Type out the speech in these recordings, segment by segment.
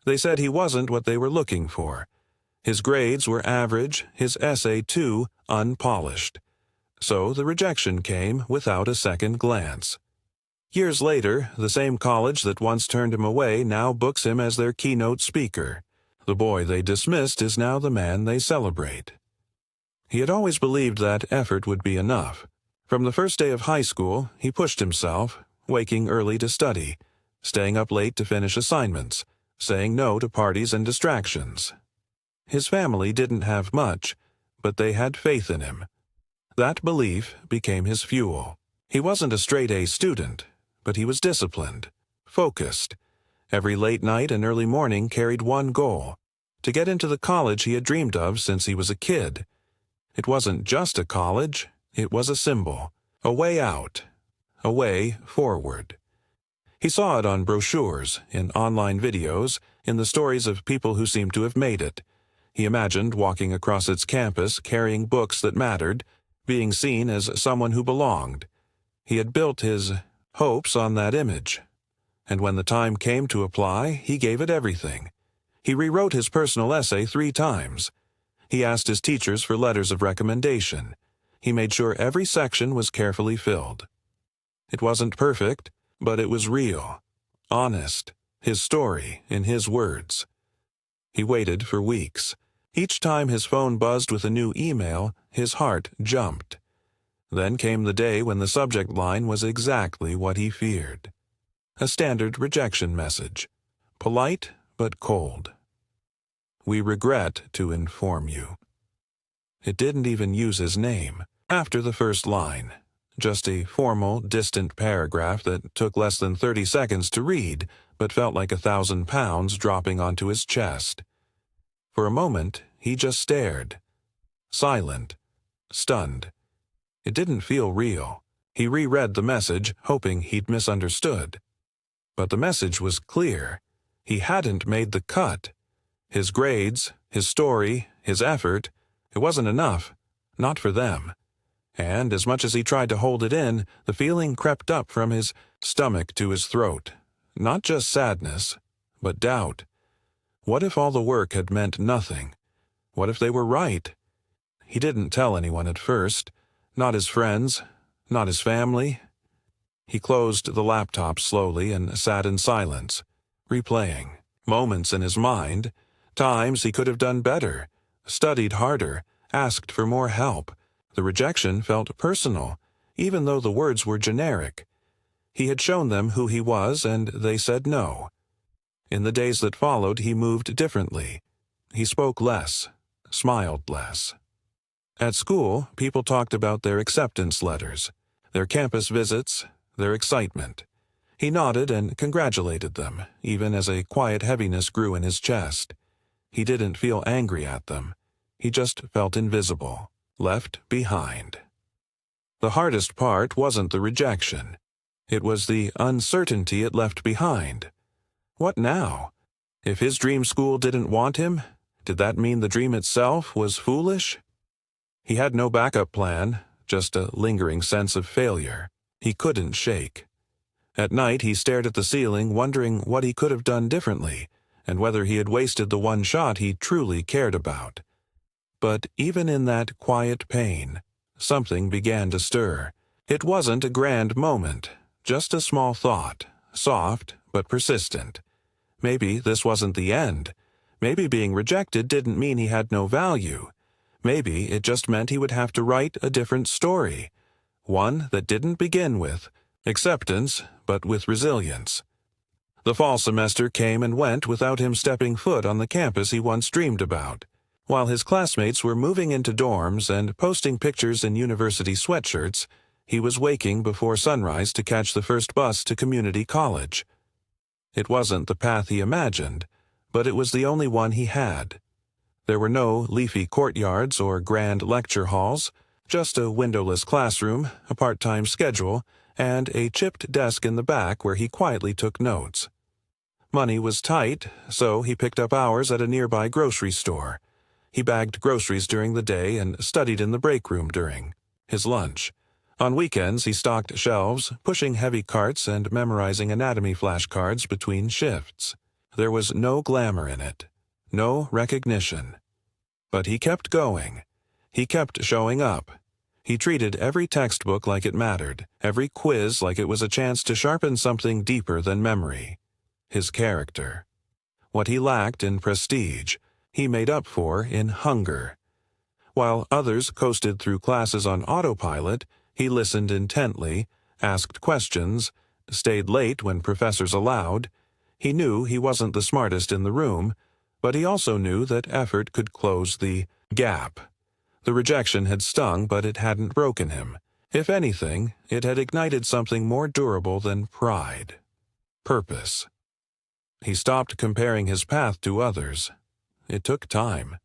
They said he wasn't what they were looking for. His grades were average, his essay too unpolished. So the rejection came without a second glance. Years later, the same college that once turned him away now books him as their keynote speaker. The boy they dismissed is now the man they celebrate. He had always believed that effort would be enough. From the first day of high school, he pushed himself, waking early to study, staying up late to finish assignments, saying no to parties and distractions. His family didn't have much, but they had faith in him. That belief became his fuel. He wasn't a straight-A student, but he was disciplined, focused. Every late night and early morning carried one goal: to get into the college he had dreamed of since he was a kid. It wasn't just a college, it was a symbol, a way out, a way forward. He saw it on brochures, in online videos, in the stories of people who seemed to have made it. He imagined walking across its campus carrying books that mattered, being seen as someone who belonged. He had built his hopes on that image. And when the time came to apply, he gave it everything. He rewrote his personal essay 3 times. He asked his teachers for letters of recommendation. He made sure every section was carefully filled. It wasn't perfect, but it was real, honest, his story in his words. He waited for weeks. Each time his phone buzzed with a new email, his heart jumped. Then came the day when the subject line was exactly what he feared. A standard rejection message, polite but cold. "We regret to inform you." It didn't even use his name. After the first line, just a formal, distant paragraph that took less than 30 seconds to read, but felt like 1,000 pounds dropping onto his chest. For a moment, he just stared, silent, stunned. It didn't feel real. He reread the message, hoping he'd misunderstood. But the message was clear. He hadn't made the cut. His grades, his story, his effort, it wasn't enough, not for them. And as much as he tried to hold it in, the feeling crept up from his stomach to his throat. Not just sadness, but doubt. What if all the work had meant nothing? What if they were right? He didn't tell anyone at first. Not his friends, not his family. He closed the laptop slowly and sat in silence, replaying moments in his mind, times he could have done better, studied harder, asked for more help. The rejection felt personal, even though the words were generic. He had shown them who he was, and they said no. In the days that followed, he moved differently. He spoke less, smiled less. At school, people talked about their acceptance letters, their campus visits, their excitement. He nodded and congratulated them, even as a quiet heaviness grew in his chest. He didn't feel angry at them. He just felt invisible, left behind. The hardest part wasn't the rejection. It was the uncertainty it left behind. What now? If his dream school didn't want him, did that mean the dream itself was foolish? He had no backup plan, just a lingering sense of failure. He couldn't shake. At night he stared at the ceiling, wondering what he could have done differently, and whether he had wasted the one shot he truly cared about. But even in that quiet pain, something began to stir. It wasn't a grand moment, just a small thought, soft but persistent. Maybe this wasn't the end. Maybe being rejected didn't mean he had no value. Maybe it just meant he would have to write a different story, one that didn't begin with acceptance, but with resilience. The fall semester came and went without him stepping foot on the campus he once dreamed about. While his classmates were moving into dorms and posting pictures in university sweatshirts, he was waking before sunrise to catch the first bus to community college. It wasn't the path he imagined, but it was the only one he had. There were no leafy courtyards or grand lecture halls, just a windowless classroom, a part-time schedule, and a chipped desk in the back where he quietly took notes. Money was tight, so he picked up hours at a nearby grocery store. He bagged groceries during the day and studied in the break room during his lunch. On weekends, he stocked shelves, pushing heavy carts and memorizing anatomy flashcards between shifts. There was no glamour in it, no recognition. But he kept going. He kept showing up. He treated every textbook like it mattered, every quiz like it was a chance to sharpen something deeper than memory. His character. What he lacked in prestige, he made up for in hunger. While others coasted through classes on autopilot, he listened intently, asked questions, stayed late when professors allowed. He knew he wasn't the smartest in the room, but he also knew that effort could close the gap. The rejection had stung, but it hadn't broken him. If anything, it had ignited something more durable than pride. Purpose. He stopped comparing his path to others. It took time.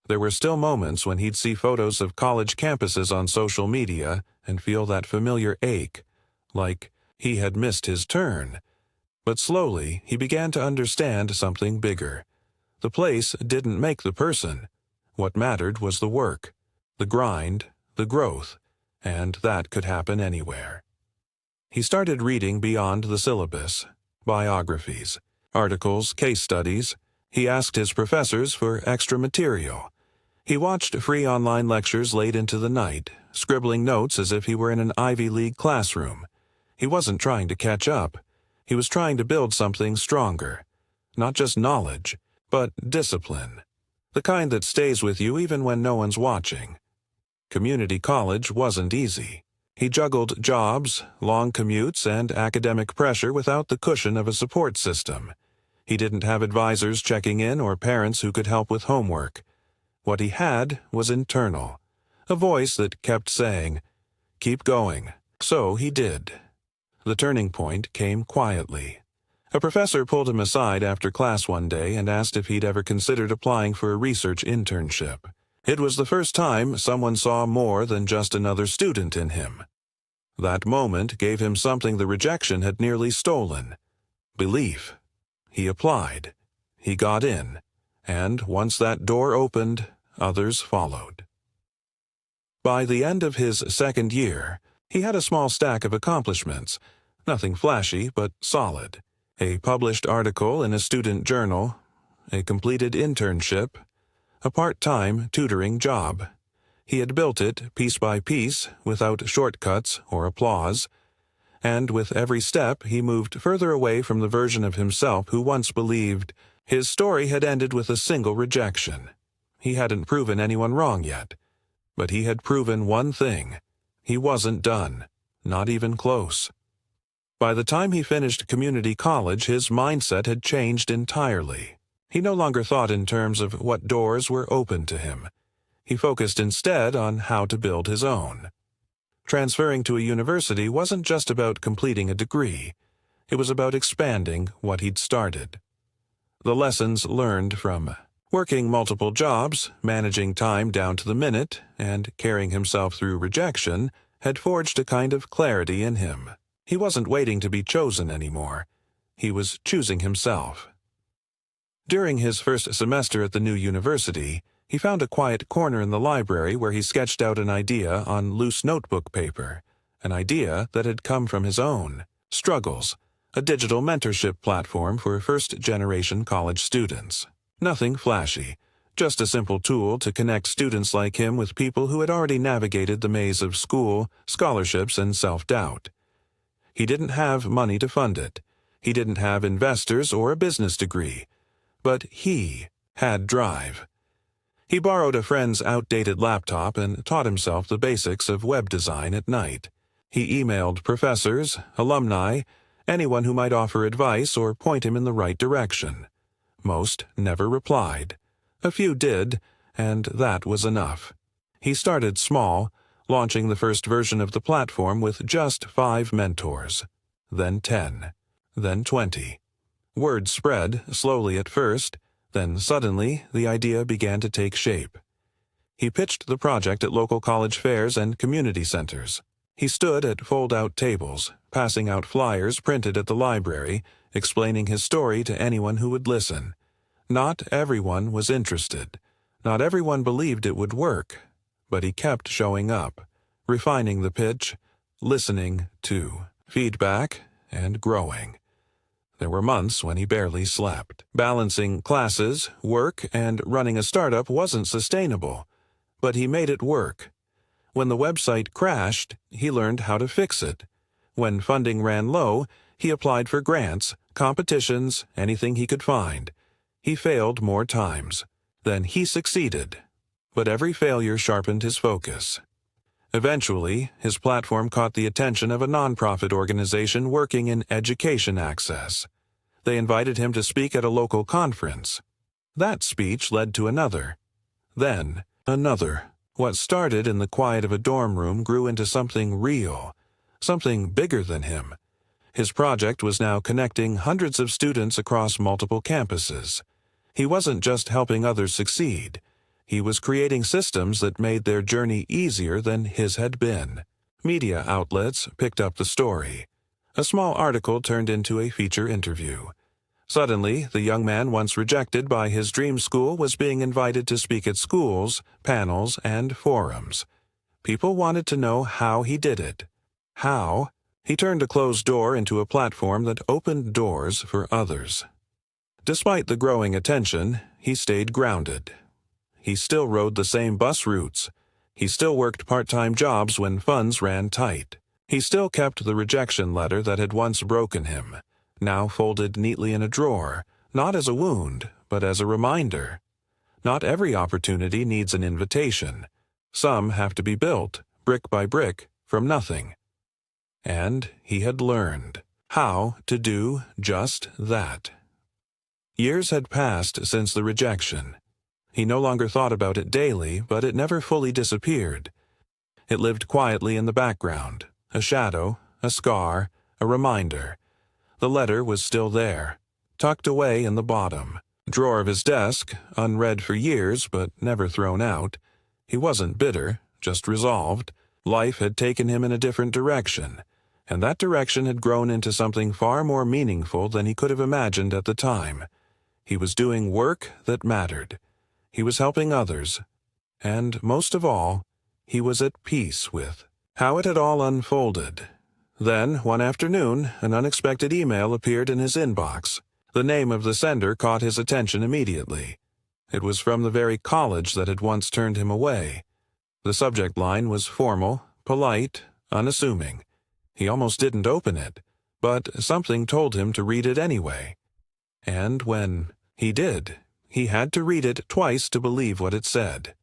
There were still moments when he'd see photos of college campuses on social media and feel that familiar ache, like he had missed his turn. But slowly, he began to understand something bigger. The place didn't make the person. What mattered was the work, the grind, the growth, and that could happen anywhere. He started reading beyond the syllabus, biographies, articles, case studies. He asked his professors for extra material. He watched free online lectures late into the night, scribbling notes as if he were in an Ivy League classroom. He wasn't trying to catch up. He was trying to build something stronger. Not just knowledge, but discipline. The kind that stays with you even when no one's watching. Community college wasn't easy. He juggled jobs, long commutes, and academic pressure without the cushion of a support system. He didn't have advisors checking in or parents who could help with homework. What he had was internal, a voice that kept saying, "Keep going." So he did. The turning point came quietly. A professor pulled him aside after class one day and asked if he'd ever considered applying for a research internship. It was the first time someone saw more than just another student in him. That moment gave him something the rejection had nearly stolen: belief. He applied. He got in. And once that door opened, others followed. By the end of his second year, he had a small stack of accomplishments, nothing flashy but solid. A published article in a student journal, a completed internship, a part-time tutoring job. He had built it piece by piece, without shortcuts or applause, and with every step he moved further away from the version of himself who once believed his story had ended with a single rejection. He hadn't proven anyone wrong yet, but he had proven one thing: he wasn't done, not even close. By the time he finished community college, his mindset had changed entirely. He no longer thought in terms of what doors were open to him. He focused instead on how to build his own. Transferring to a university wasn't just about completing a degree. It was about expanding what he'd started. The lessons learned from working multiple jobs, managing time down to the minute, and carrying himself through rejection had forged a kind of clarity in him. He wasn't waiting to be chosen anymore. He was choosing himself. During his first semester at the new university, he found a quiet corner in the library where he sketched out an idea on loose notebook paper, an idea that had come from his own struggles, a digital mentorship platform for first-generation college students. Nothing flashy, just a simple tool to connect students like him with people who had already navigated the maze of school, scholarships, and self-doubt. He didn't have money to fund it. He didn't have investors or a business degree. But he had drive. He borrowed a friend's outdated laptop and taught himself the basics of web design at night. He emailed professors, alumni, anyone who might offer advice or point him in the right direction. Most never replied. A few did, and that was enough. He started small, launching the first version of the platform with just 5 mentors, then 10, then 20. Word spread, slowly at first, then suddenly the idea began to take shape. He pitched the project at local college fairs and community centers. He stood at fold-out tables, passing out flyers printed at the library, explaining his story to anyone who would listen. Not everyone was interested. Not everyone believed it would work. But he kept showing up, refining the pitch, listening to feedback, and growing. There were months when he barely slept. Balancing classes, work, and running a startup wasn't sustainable, but he made it work. When the website crashed, he learned how to fix it. When funding ran low, he applied for grants, competitions, anything he could find. He failed more times. Then he succeeded. But every failure sharpened his focus. Eventually, his platform caught the attention of a nonprofit organization working in education access. They invited him to speak at a local conference. That speech led to another. Then, another. What started in the quiet of a dorm room grew into something real, something bigger than him. His project was now connecting hundreds of students across multiple campuses. He wasn't just helping others succeed. He was creating systems that made their journey easier than his had been. Media outlets picked up the story. A small article turned into a feature interview. Suddenly, the young man once rejected by his dream school was being invited to speak at schools, panels, and forums. People wanted to know how he did it. How? He turned a closed door into a platform that opened doors for others. Despite the growing attention, he stayed grounded. He still rode the same bus routes. He still worked part-time jobs when funds ran tight. He still kept the rejection letter that had once broken him, now folded neatly in a drawer, not as a wound, but as a reminder. Not every opportunity needs an invitation. Some have to be built, brick by brick, from nothing. And he had learned how to do just that. Years had passed since the rejection. He no longer thought about it daily, but it never fully disappeared. It lived quietly in the background, a shadow, a scar, a reminder. The letter was still there, tucked away in the bottom drawer of his desk, unread for years but never thrown out. He wasn't bitter, just resolved. Life had taken him in a different direction, and that direction had grown into something far more meaningful than he could have imagined at the time. He was doing work that mattered. He was helping others. And most of all, he was at peace with how it had all unfolded. Then, one afternoon, an unexpected email appeared in his inbox. The name of the sender caught his attention immediately. It was from the very college that had once turned him away. The subject line was formal, polite, unassuming. He almost didn't open it, but something told him to read it anyway. And when he did, he had to read it twice to believe what it said.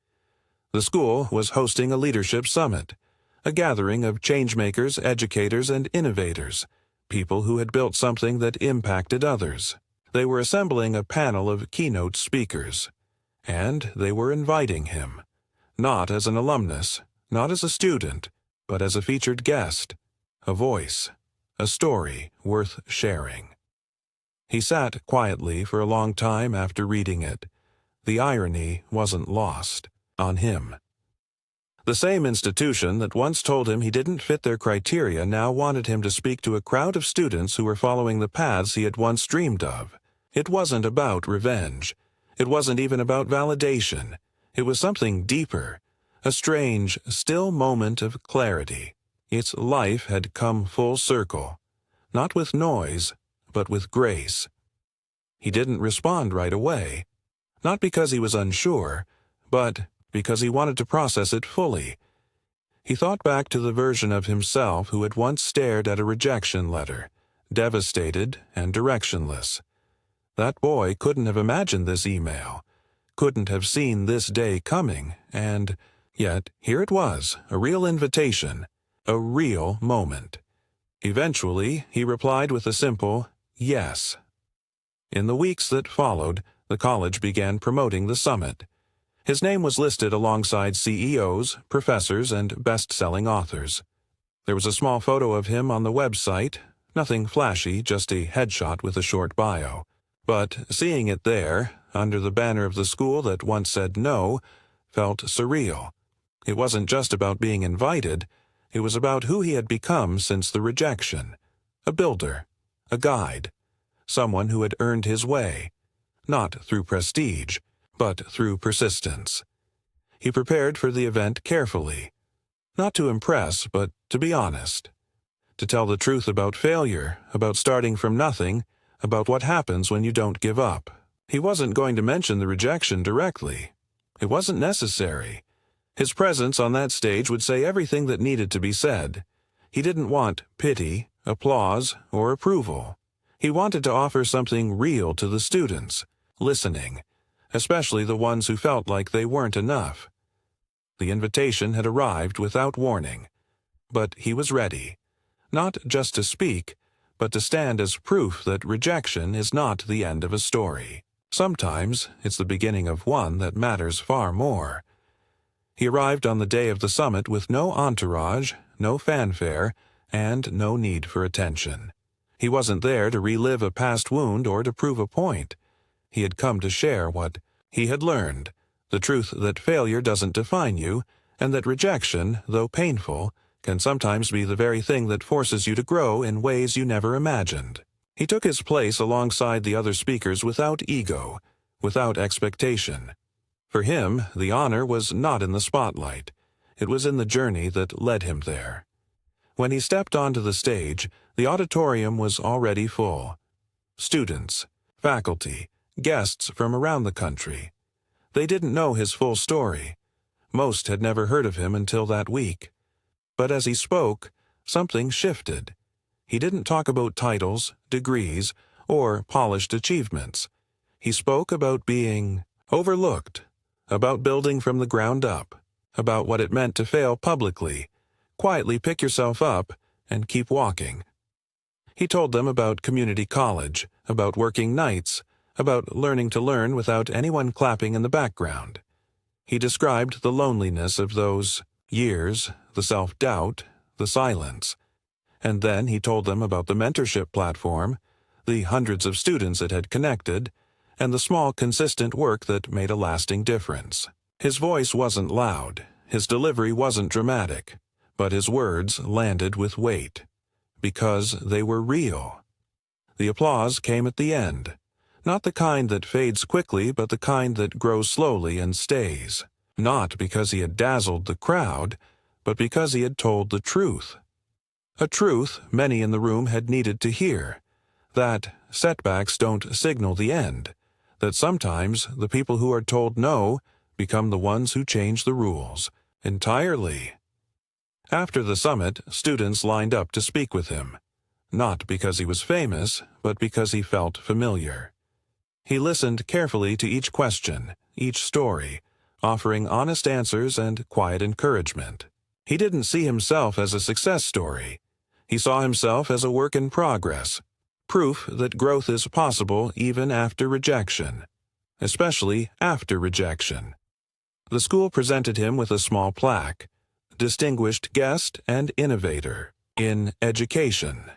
The school was hosting a leadership summit, a gathering of changemakers, educators, and innovators, people who had built something that impacted others. They were assembling a panel of keynote speakers, and they were inviting him, not as an alumnus, not as a student, but as a featured guest, a voice, a story worth sharing. He sat quietly for a long time after reading it. The irony wasn't lost on him. The same institution that once told him he didn't fit their criteria now wanted him to speak to a crowd of students who were following the paths he had once dreamed of. It wasn't about revenge. It wasn't even about validation. It was something deeper, a strange, still moment of clarity. Its life had come full circle, not with noise, but with grace. He didn't respond right away, not because he was unsure, but because he wanted to process it fully. He thought back to the version of himself who had once stared at a rejection letter, devastated and directionless. That boy couldn't have imagined this email, couldn't have seen this day coming, and yet here it was, a real invitation, a real moment. Eventually, he replied with a simple yes. In the weeks that followed, the college began promoting the summit. His name was listed alongside CEOs, professors, and best-selling authors. There was a small photo of him on the website, nothing flashy, just a headshot with a short bio. But seeing it there, under the banner of the school that once said no, felt surreal. It wasn't just about being invited, it was about who he had become since the rejection. A builder, a guide, someone who had earned his way, not through prestige, but through persistence. He prepared for the event carefully, not to impress, but to be honest, to tell the truth about failure, about starting from nothing, about what happens when you don't give up. He wasn't going to mention the rejection directly. It wasn't necessary. His presence on that stage would say everything that needed to be said. He didn't want pity, applause, or approval. He wanted to offer something real to the students, listening, especially the ones who felt like they weren't enough. The invitation had arrived without warning, but he was ready, not just to speak, but to stand as proof that rejection is not the end of a story. Sometimes it's the beginning of one that matters far more. He arrived on the day of the summit with no entourage, no fanfare, and no need for attention. He wasn't there to relive a past wound or to prove a point. He had come to share what he had learned, the truth that failure doesn't define you, and that rejection, though painful, can sometimes be the very thing that forces you to grow in ways you never imagined. He took his place alongside the other speakers without ego, without expectation. For him, the honor was not in the spotlight. It was in the journey that led him there. When he stepped onto the stage, the auditorium was already full. Students, faculty, guests from around the country. They didn't know his full story. Most had never heard of him until that week. But as he spoke, something shifted. He didn't talk about titles, degrees, or polished achievements. He spoke about being overlooked, about building from the ground up, about what it meant to fail publicly, quietly pick yourself up, and keep walking. He told them about community college, about working nights, about learning to learn without anyone clapping in the background. He described the loneliness of those years, the self-doubt, the silence. And then he told them about the mentorship platform, the hundreds of students it had connected, and the small, consistent work that made a lasting difference. His voice wasn't loud, his delivery wasn't dramatic, but his words landed with weight, because they were real. The applause came at the end, not the kind that fades quickly, but the kind that grows slowly and stays, not because he had dazzled the crowd, but because he had told the truth. A truth many in the room had needed to hear, that setbacks don't signal the end, that sometimes the people who are told no become the ones who change the rules, entirely. After the summit, students lined up to speak with him, not because he was famous, but because he felt familiar. He listened carefully to each question, each story, offering honest answers and quiet encouragement. He didn't see himself as a success story. He saw himself as a work in progress, proof that growth is possible even after rejection, especially after rejection. The school presented him with a small plaque, Distinguished Guest and Innovator in Education.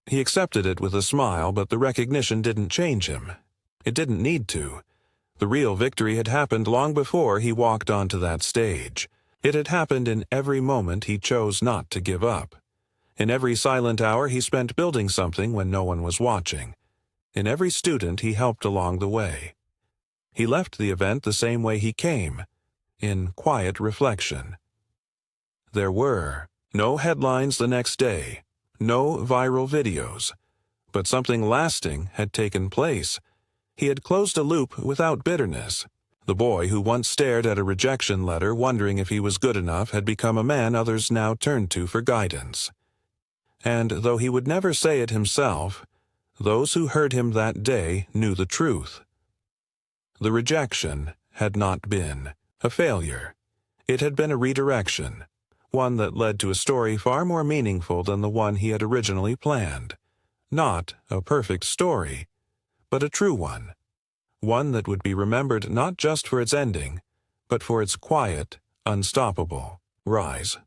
He accepted it with a smile, but the recognition didn't change him. It didn't need to. The real victory had happened long before he walked onto that stage. It had happened in every moment he chose not to give up. In every silent hour he spent building something when no one was watching. In every student he helped along the way. He left the event the same way he came, in quiet reflection. There were no headlines the next day, no viral videos, but something lasting had taken place. He had closed a loop without bitterness. The boy who once stared at a rejection letter wondering if he was good enough had become a man others now turned to for guidance. And though he would never say it himself, those who heard him that day knew the truth. The rejection had not been a failure. It had been a redirection, one that led to a story far more meaningful than the one he had originally planned. Not a perfect story, but a true one. One that would be remembered not just for its ending, but for its quiet, unstoppable rise.